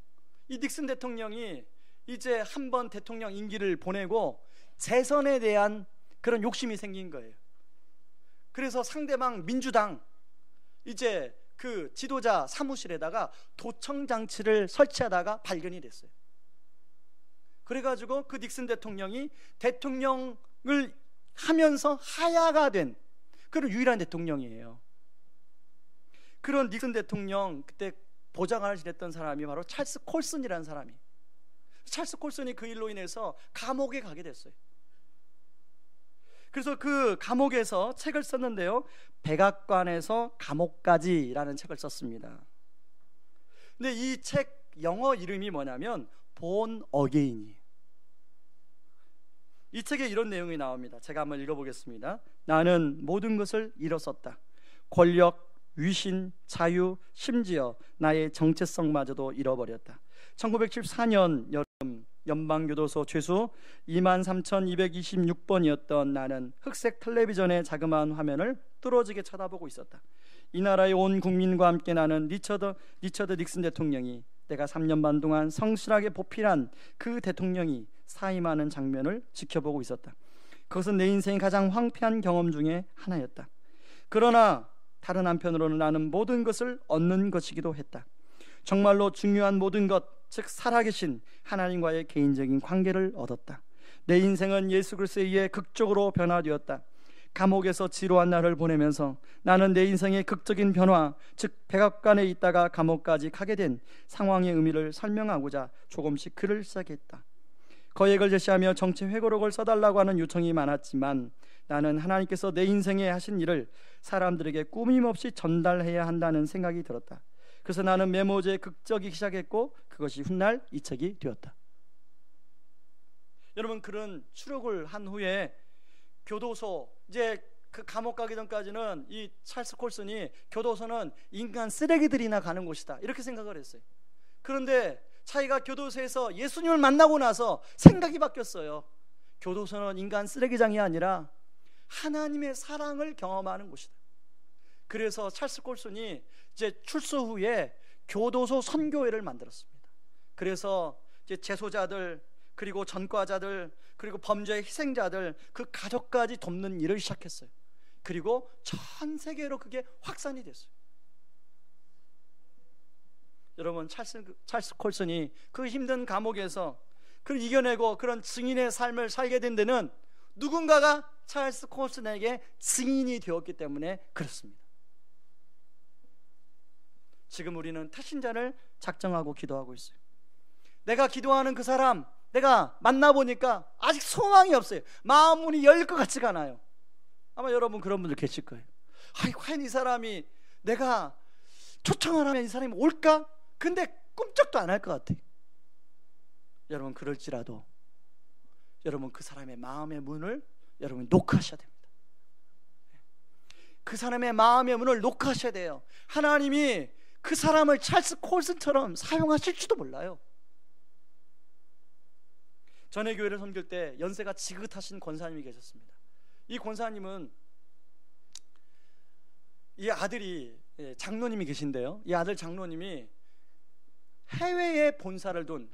이 닉슨 대통령이 이제 한 번 대통령 임기를 보내고 재선에 대한 그런 욕심이 생긴 거예요. 그래서 상대방 민주당 이제 그 지도자 사무실에다가 도청 장치를 설치하다가 발견이 됐어요. 그래가지고 그 닉슨 대통령이 대통령을 하면서 하야가 된 그런 유일한 대통령이에요. 그런 닉슨 대통령 그때 보좌관을 지냈던 사람이 바로 찰스 콜슨이라는 사람이, 찰스 콜슨이 그 일로 인해서 감옥에 가게 됐어요. 그래서 그 감옥에서 책을 썼는데요, 백악관에서 감옥까지라는 책을 썼습니다. 근데 이 책 영어 이름이 뭐냐면 본 어게인이에요. 이 책에 이런 내용이 나옵니다. 제가 한번 읽어보겠습니다. 나는 모든 것을 잃었었다. 권력, 위신, 자유, 심지어 나의 정체성마저도 잃어버렸다. 1974년 여름 연방교도소 죄수 23,226번이었던 나는 흑색 텔레비전의 자그마한 화면을 뚫어지게 쳐다보고 있었다. 이 나라의 온 국민과 함께 나는 리처드 닉슨 대통령이, 내가 3년 반 동안 성실하게 보필한 그 대통령이 사임하는 장면을 지켜보고 있었다. 그것은 내 인생의 가장 황폐한 경험 중에 하나였다. 그러나 다른 한편으로는 나는 모든 것을 얻는 것이기도 했다. 정말로 중요한 모든 것, 즉 살아계신 하나님과의 개인적인 관계를 얻었다. 내 인생은 예수 그리스도에 의해 극적으로 변화되었다. 감옥에서 지루한 날을 보내면서 나는 내 인생의 극적인 변화, 즉 백악관에 있다가 감옥까지 가게 된 상황의 의미를 설명하고자 조금씩 글을 시작했다. 거액을 제시하며 정치 회고록을 써달라고 하는 요청이 많았지만 나는 하나님께서 내 인생에 하신 일을 사람들에게 꾸밈없이 전달해야 한다는 생각이 들었다. 그래서 나는 메모지에 극적이기 시작했고 그것이 훗날 이 책이 되었다. 여러분, 그런 추록을 한 후에 교도소, 이제 그 감옥 가기 전까지는 이 찰스 콜슨이 교도소는 인간 쓰레기들이나 가는 곳이다 이렇게 생각을 했어요. 그런데 자기가 교도소에서 예수님을 만나고 나서 생각이 바뀌었어요. 교도소는 인간 쓰레기장이 아니라 하나님의 사랑을 경험하는 곳이다. 그래서 찰스 콜슨이 이제 출소 후에 교도소 선교회를 만들었습니다. 그래서 이제 재소자들, 그리고 전과자들, 그리고 범죄의 희생자들, 그 가족까지 돕는 일을 시작했어요. 그리고 전 세계로 그게 확산이 됐어요. 여러분, 찰스 콜슨이 그 힘든 감옥에서 그걸 이겨내고 그런 증인의 삶을 살게 된 데는 누군가가 찰스 콜슨에게 증인이 되었기 때문에 그렇습니다. 지금 우리는 태신자를 작정하고 기도하고 있어요. 내가 기도하는 그 사람, 내가 만나보니까 아직 소망이 없어요. 마음 문이 열릴 것 같지가 않아요. 아마 여러분 그런 분들 계실 거예요. 아이, 과연 이 사람이, 내가 초청을 하면 이 사람이 올까? 근데 꿈쩍도 안 할 것 같아요. 여러분, 그럴지라도 여러분 그 사람의 마음의 문을 여러분 노크하셔야 됩니다. 그 사람의 마음의 문을 노크하셔야 돼요. 하나님이 그 사람을 찰스 콜슨처럼 사용하실지도 몰라요. 전에 교회를 섬길 때 연세가 지긋하신 권사님이 계셨습니다. 이 권사님은, 이 아들이 장로님이 계신데요, 이 아들 장로님이 해외에 본사를 둔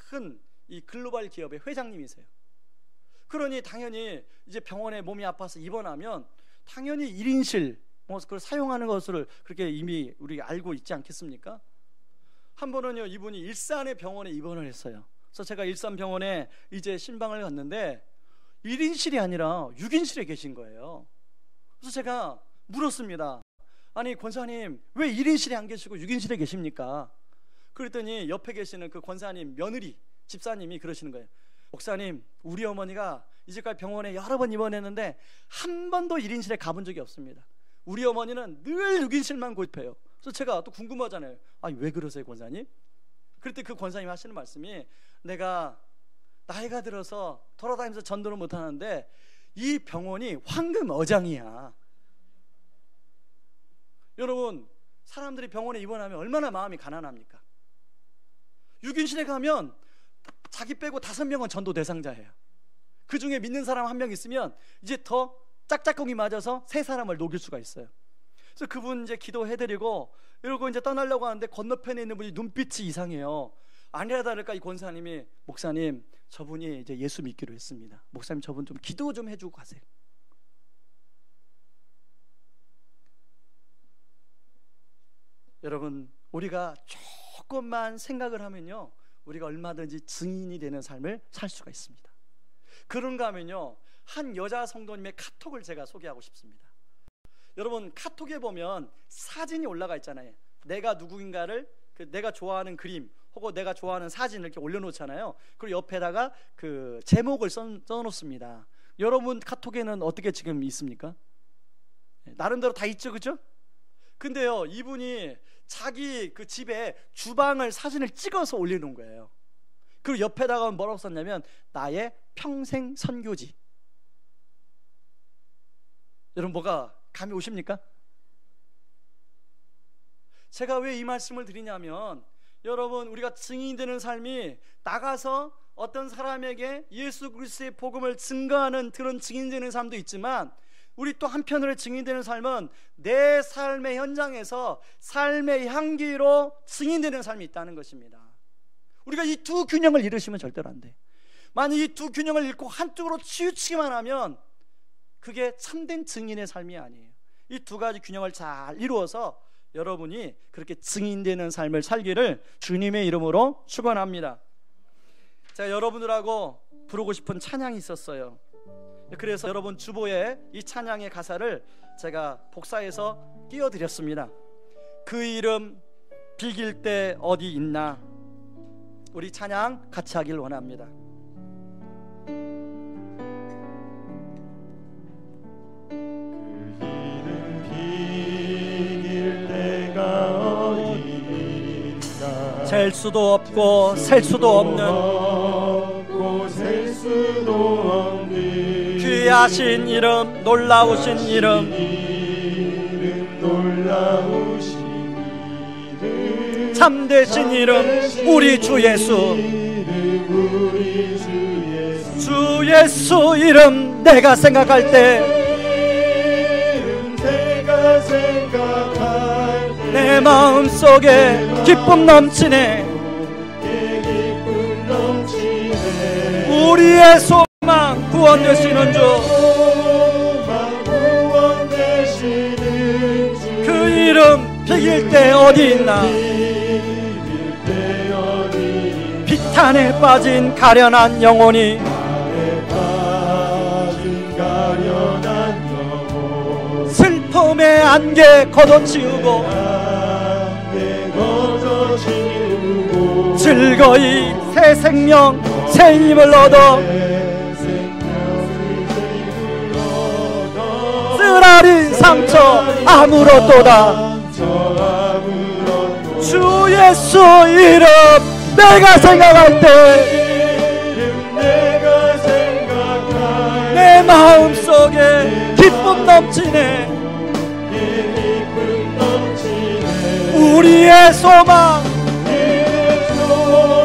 큰 이 글로벌 기업의 회장님이세요. 그러니 당연히 이제 병원에 몸이 아파서 입원하면 당연히 1인실 뭐 그걸 사용하는 것을 그렇게 이미 우리 알고 있지 않겠습니까? 한 번은요, 이분이 일산의 병원에 입원을 했어요. 그래서 제가 일산 병원에 이제 신방을 갔는데 1인실이 아니라 6인실에 계신 거예요. 그래서 제가 물었습니다. 아니, 권사님 왜 1인실에 안 계시고 6인실에 계십니까? 그랬더니 옆에 계시는 그 권사님 며느리 집사님이 그러시는 거예요. 목사님, 우리 어머니가 이제까지 병원에 여러 번 입원했는데 한 번도 1인실에 가본 적이 없습니다. 우리 어머니는 늘 6인실만 고집해요. 그래서 제가 또 궁금하잖아요. 아니, 왜 그러세요, 권사님? 그랬더니 그 권사님 하시는 말씀이, 내가 나이가 들어서 돌아다니면서 전도를 못하는데 이 병원이 황금 어장이야. 여러분, 사람들이 병원에 입원하면 얼마나 마음이 가난합니까? 6인실에 가면 자기 빼고 5명은 전도 대상자예요. 그 중에 믿는 사람 1명 있으면 이제 더 짝짝꿍이 맞아서 3사람을 녹일 수가 있어요. 그래서 그분 이제 기도해드리고 이러고 이제 떠나려고 하는데 건너편에 있는 분이 눈빛이 이상해요. 아니라 다를까 이 권사님이, 목사님, 저분이 이제 예수 믿기로 했습니다. 목사님, 저분 좀 기도 좀 해주고 가세요. 여러분, 우리가 조금만 생각을 하면요, 우리가 얼마든지 증인이 되는 삶을 살 수가 있습니다. 그런가 하면요, 한 여자 성도님의 카톡을 제가 소개하고 싶습니다. 여러분 카톡에 보면 사진이 올라가 있잖아요. 내가 누구인가를 내가 좋아하는 그림 혹은 내가 좋아하는 사진을 이렇게 올려놓잖아요. 그리고 옆에다가 그 제목을 써놓습니다. 여러분 카톡에는 어떻게 지금 있습니까? 나름대로 다 있죠, 그죠? 근데요, 이분이 자기 그 집에 주방을 사진을 찍어서 올려놓은 거예요. 그리고 옆에다가 뭐라고 썼냐면 나의 평생 선교지. 여러분 뭐가 감이 오십니까? 제가 왜 이 말씀을 드리냐면, 여러분 우리가 증인되는 삶이 나가서 어떤 사람에게 예수 그리스도의 복음을 증거하는 그런 증인되는 삶도 있지만, 우리 또 한편으로 증인되는 삶은 내 삶의 현장에서 삶의 향기로 증인되는 삶이 있다는 것입니다. 우리가 이 두 균형을 잃으시면 절대로 안 돼. 만약 이 두 균형을 잃고 한쪽으로 치우치기만 하면 그게 참된 증인의 삶이 아니에요. 이 두 가지 균형을 잘 이루어서 여러분이 그렇게 증인되는 삶을 살기를 주님의 이름으로 축원합니다. 제가 여러분들하고 부르고 싶은 찬양이 있었어요. 그래서 여러분 주보에 이 찬양의 가사를 제가 복사해서 띄워드렸습니다. 그 이름 비길 때 어디 있나. 우리 찬양 같이 하길 원합니다. 셀 수도 없고 셀 수도 없는 귀하신 이름, 놀라우신 이름, 참되신 이름, 우리 주 예수. 주 예수 이름 내가 생각할 때 내 마음속에 기쁨 넘치네. 우리의 소망 구원 되시는 주. 그 이름 비길 때 어디 있나. 비탄에 빠진 가련한 영혼이 슬픔의 안개 걷어치우고 즐거이 새 생명 새 힘을 얻어 쓰라린 상처 아무렇도다. 주 예수 이름 내가 생각할 때 내 마음속에 기쁨 넘치네. 우리의 소망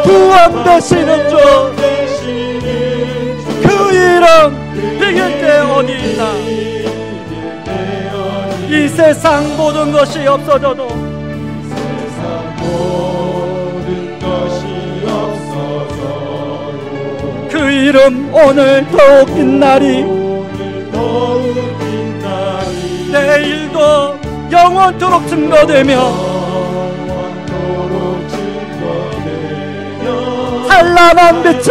구원 되시는 주. 그 이름 비길 때 어디 있나. 이 세상 모든 것이 없어져도 그 이름 오늘 더욱 빛나리. 내일도 영원토록 증거되며 찬란한 빛을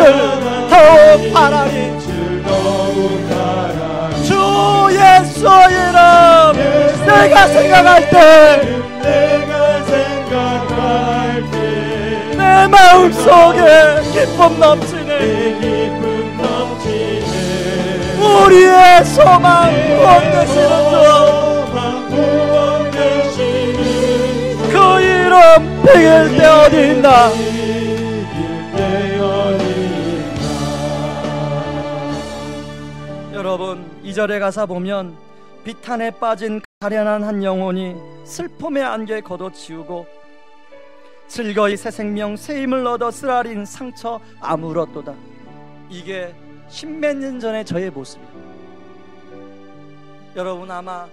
더욱 발하리. 주 예수 이름 내가 생각할 때 내 마음속에 기쁨 넘치네. 우리의 소망 구원 되시는 주. 그 이름 비길 때 어디 있나. 여러분 2절의 가사 보면 비탄에 빠진 가련한 한 영혼이 슬픔의 안개 걷어치우고 즐거이 새 생명 새 힘을 얻어 쓰라린 상처 아물었도다. 이게 십몇 년 전의 저의 모습이에요. 여러분 아마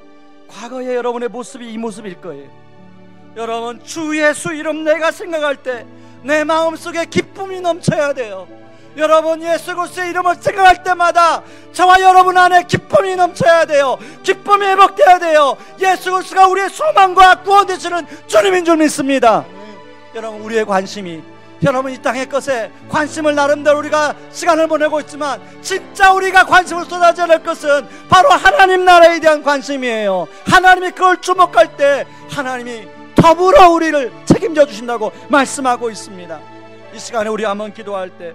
과거의 여러분의 모습이 이 모습일 거예요. 여러분 주 예수 이름 내가 생각할 때 내 마음속에 기쁨이 넘쳐야 돼요. 여러분 예수 그리스도의 이름을 생각할 때마다 저와 여러분 안에 기쁨이 넘쳐야 돼요. 기쁨이 회복돼야 돼요. 예수 그리스도가 우리의 소망과 구원 되시는 주님인 줄 믿습니다. 여러분 우리의 관심이 여러분, 이 땅의 것에 관심을 나름대로 우리가 시간을 보내고 있지만 진짜 우리가 관심을 쏟아져야 할 것은 바로 하나님 나라에 대한 관심이에요. 하나님이 그걸 주목할 때 하나님이 더불어 우리를 책임져 주신다고 말씀하고 있습니다. 이 시간에 우리 한번 기도할 때,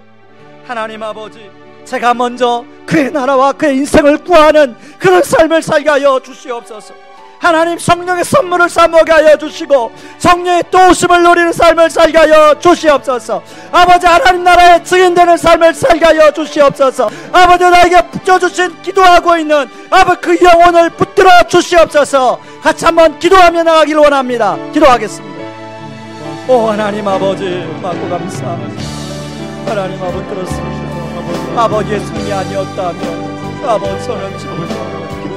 하나님 아버지, 제가 먼저 그의 나라와 그의 인생을 구하는 그런 삶을 살게 하여 주시옵소서. 하나님, 성령의 선물을 사모하게 하여 주시고 성령의 도우심을 누리는 삶을 살게 하여 주시옵소서. 아버지, 하나님 나라의 증인되는 삶을 살게 하여 주시옵소서. 아버지, 나에게 붙여주신 기도하고 있는 아버지 그 영혼을 붙들어 주시옵소서. 같이 한번 기도하며 나가길 원합니다. 기도하겠습니다. 오 하나님 아버지, 받고 감사합니다. 하나님 아버지, 그렇습니다. 아버지의 승리 아니었다면 아버지, 저는 지금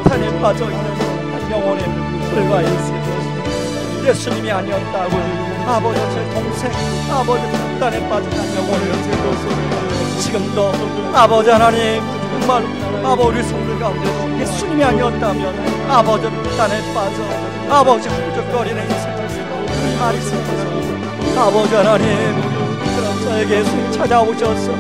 비탄에 빠져있는 영혼의 불과 있으시고, 예수님이 아니었다면 아버지, 제 동생 아버지 비탄에 빠진 한 영혼을 지금도 아버지 하나님, 정말 아버지 우리 성들 가운데도 예수님이 아니었다면 아버지 비탄에 빠져 아버지 훌쩍거리는 인생을 말이 있습니다. 아버지 하나님, 저에게 예수님 찾아오셔서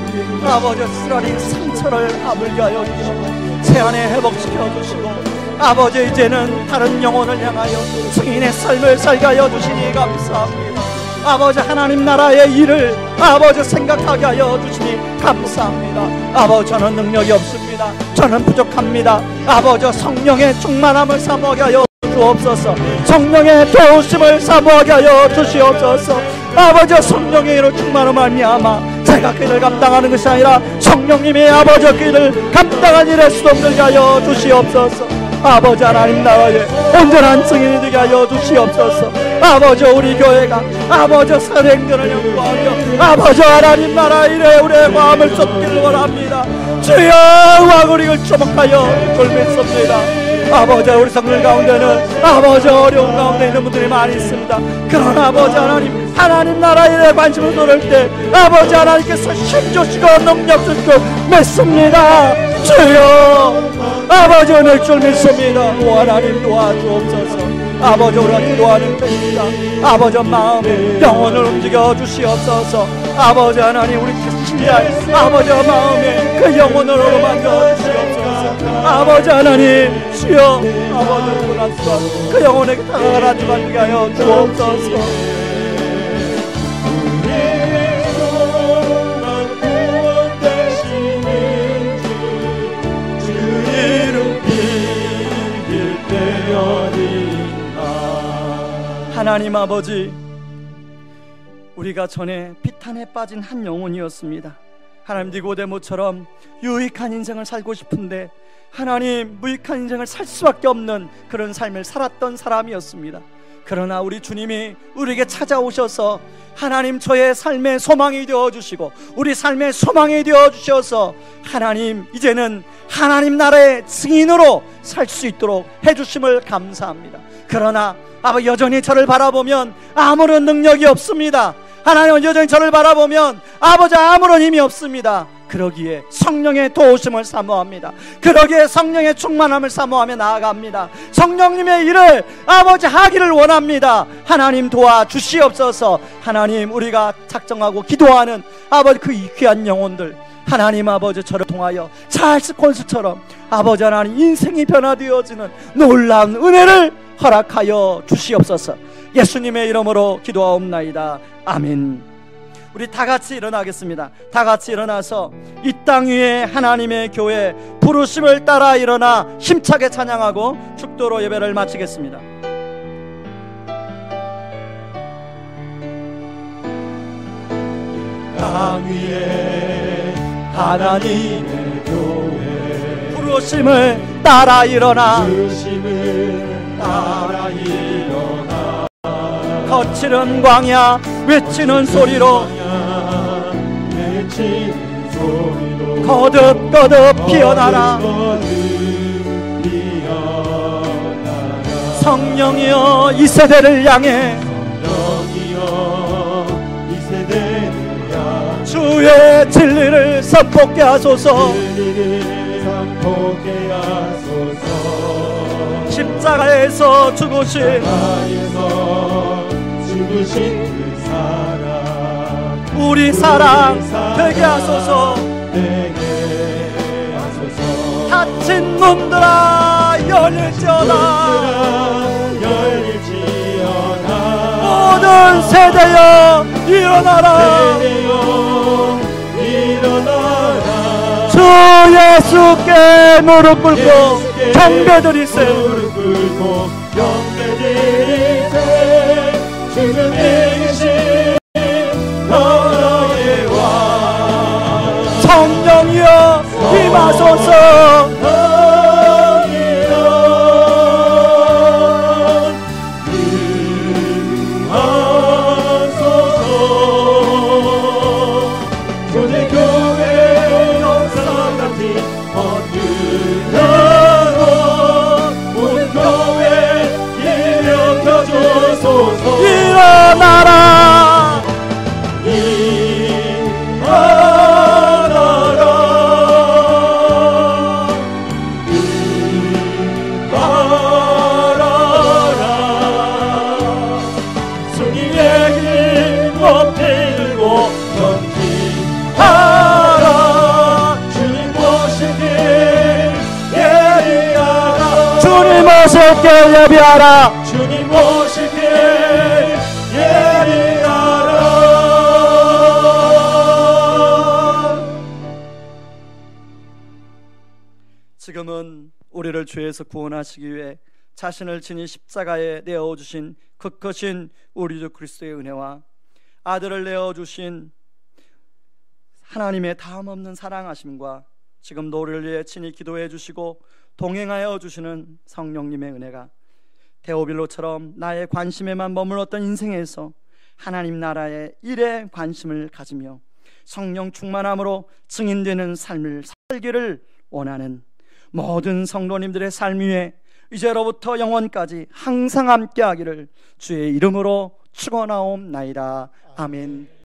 아버지 쓰라린 상처를 아물게 하여 주시고 새 안에 회복시켜 주시고 아버지, 이제는 다른 영혼을 향하여 증인의 삶을 살게 하여 주시니 감사합니다. 아버지, 하나님 나라의 일을 아버지 생각하게 하여 주시니 감사합니다. 아버지, 저는 능력이 없습니다. 저는 부족합니다. 아버지, 성령의 충만함을 사모하게 하여 주옵소서. 성령의 도우심을 사모하게 하여 주시옵소서. 아버지, 성령의 일을 충만함을 말미암아 제가 그 일을 감당하는 것이 아니라 성령님이 아버지 그 일을 감당한 일에 수동들게 하여 주시옵소서. 아버지, 하나님 나라의 온전한 증인이 되게 하여 주시옵소서. 아버지, 우리 교회가 아버지 사도행전을 연구하며 아버지 하나님 나라 일에 우리의 마음을 쏟기를 원합니다. 주여, 왕우리를 주목하여 돌겠습니다. 아버지, 우리 성들 가운데는 아버지 어려운 가운데 있는 분들이 많이 있습니다. 그러나 아버지 하나님, 하나님 나라 일에 관심을 쏟을 때 아버지 하나님께서 힘주시고 능력 주시고 믿습니다. 주여, 아버지 은혜일 줄 믿습니다. 오 하나님, 도와주옵소서. 아버지, 우리가 기도하는 때입니다. 아버지 마음에 영혼을 움직여 주시옵소서. 아버지 하나님, 우리 신뢰할 아버지 마음에 그 영혼을 어루만져 주시옵소서. 아버지 하나님, 주여, 아버지 고난스러 그 영혼에게 다가가라 주만게 하여 주옵소서. 하나님 아버지, 우리가 전에 비탄에 빠진 한 영혼이었습니다. 하나님, 니고데모처럼 유익한 인생을 살고 싶은데 하나님, 무익한 인생을 살 수밖에 없는 그런 삶을 살았던 사람이었습니다. 그러나 우리 주님이 우리에게 찾아오셔서 하나님, 저의 삶의 소망이 되어주시고 우리 삶의 소망이 되어주셔서 하나님, 이제는 하나님 나라의 증인으로 살 수 있도록 해주심을 감사합니다. 그러나 아버지, 여전히 저를 바라보면 아무런 능력이 없습니다. 하나님은 여전히 저를 바라보면 아버지 아무런 힘이 없습니다. 그러기에 성령의 도우심을 사모합니다. 그러기에 성령의 충만함을 사모하며 나아갑니다. 성령님의 일을 아버지 하기를 원합니다. 하나님, 도와주시옵소서. 하나님, 우리가 작정하고 기도하는 아버지 그 귀한 영혼들, 하나님 아버지, 저를 통하여 찰스 콘스처럼 아버지 하나님 인생이 변화되어지는 놀라운 은혜를 허락하여 주시옵소서. 예수님의 이름으로 기도하옵나이다. 아멘. 우리 다 같이 일어나겠습니다. 다 같이 일어나서 이 땅 위에 하나님의 교회 부르심을 따라 일어나 힘차게 찬양하고 축도로 예배를 마치겠습니다. 땅 위에 하나님의 교회 부르심을 따라 일어나 거칠은 광야 외치는 소리로 거듭거듭 피어나라. 성령이여 이 세대를 향해 주의 진리를 선포케 하소서. 십자가에서 죽으신 그 사랑 우리 사랑 되게 하소서. 닫힌 문들아 열릴지어다. 모든 세대여 일어나라. 주 예수께 무릎 꿇고 경배드리세. 주는 이기신 너의 왕. 성령이여 임하소서. 일어나라. 주님의 힘 높이 들고 전진하라. 주님 오실 길 예비하라. 주님 오실 길 예비하라. 주님 오실 길 예비하라. 지금은 우리를 죄에서 구원하시기 위해 자신을 친히 십자가에 내어주신 그 크신 우리 주 그리스도의 은혜와 아들을 내어주신 하나님의 다함없는 사랑하심과 지금도 우리를 위해 친히 기도해 주시고 동행하여 주시는 성령님의 은혜가 데오빌로처럼 나의 관심에만 머물렀던 인생에서 하나님 나라의 일에 관심을 가지며 성령 충만함으로 증인되는 삶을 살기를 원하는 모든 성도님들의 삶 위에 이제로부터 영원까지 항상 함께하기를 주의 이름으로 축원하옵나이다. 아멘.